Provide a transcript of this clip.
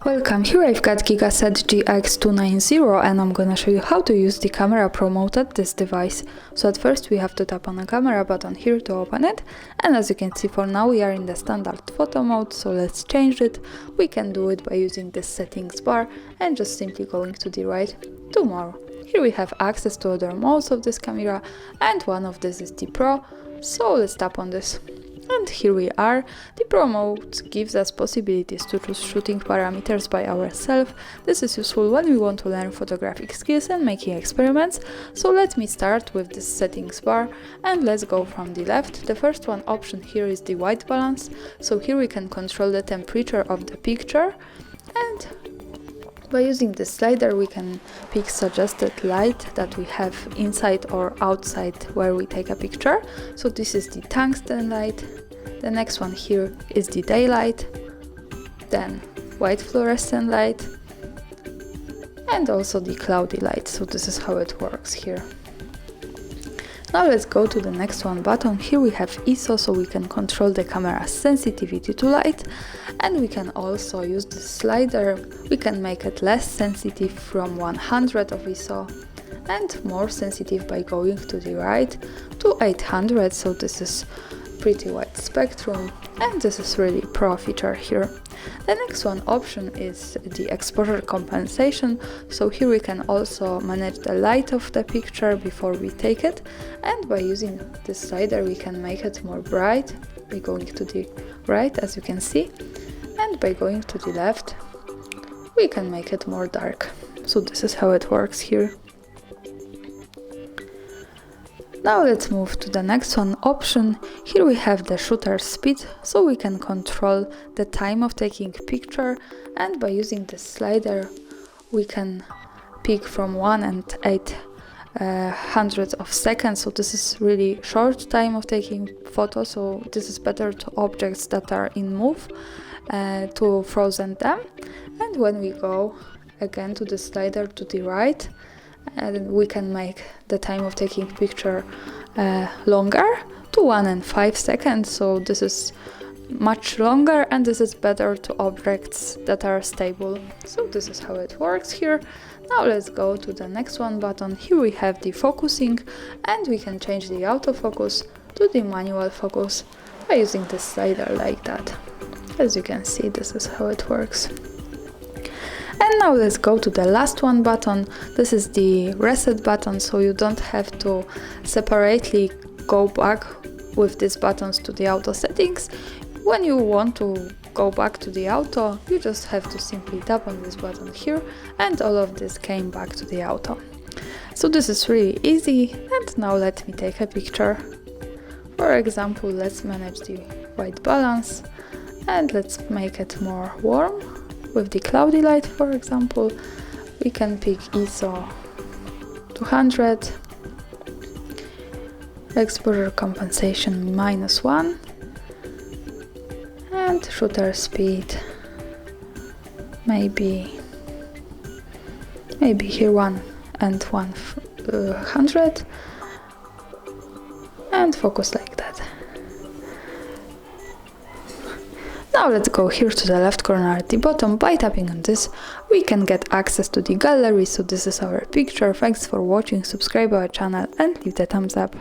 Welcome, here I've got Gigaset GX290 and I'm gonna show you how to use the camera promote at this device. So at first we have to tap on the camera button here to open it, and as you can see for now we are in the standard photo mode, so let's change it. We can do it by using this settings bar and just simply going to the right to more. Here we have access to other modes of this camera and one of this is the Pro, so let's tap on this. And here we are. The Pro mode gives us possibilities to choose shooting parameters by ourselves. This is useful when we want to learn photographic skills and making experiments. So let me start with this settings bar and let's go from the left. The first one option here is the white balance. So here we can control the temperature of the picture, and by using this slider we can pick suggested light that we have inside or outside where we take a picture. So this is the tungsten light. The next one here is the daylight, then white fluorescent light, and also the cloudy light. So this is how it works here. Now let's go to the next one button. Here we have ISO, so we can control the camera's sensitivity to light, and we can also use the slider. We can make it less sensitive from 100 of ISO and more sensitive by going to the right to 800. So this is pretty wide spectrum, and this is really pro feature here. The next one option is the exposure compensation. So here we can also manage the light of the picture before we take it, and by using this slider we can make it more bright by going to the right, as you can see, and by going to the left we can make it more dark. So this is how it works here. Now let's move to the next one option. Here we have the shutter speed, so we can control the time of taking picture, and by using the slider we can pick from 1 and 800 of seconds. So this is really short time of taking photos, so this is better to objects that are in move, to frozen them. And when we go again to the slider to the right, and we can make the time of taking picture longer to 1 and 5 seconds. So this is much longer, and this is better to objects that are stable. So this is how it works here. Now let's go to the next one button. Here we have the focusing, and we can change the autofocus to the manual focus by using the slider like that. As you can see, this is how it works. And now let's go to the last one button. This is the reset button, so you don't have to separately go back with these buttons to the auto settings. When you want to go back to the auto, you just have to simply tap on this button here, and all of this came back to the auto. So this is really easy. And now let me take a picture. For example, let's manage the white balance and let's make it more warm. With the cloudy light, for example, we can pick ISO 200, exposure compensation -1, and shutter speed maybe here 1 and 100, and focus like that. Now let's go here to the left corner at the bottom. By tapping on this we can get access to the gallery. So this is our picture. Thanks for watching, subscribe our channel and leave the thumbs up.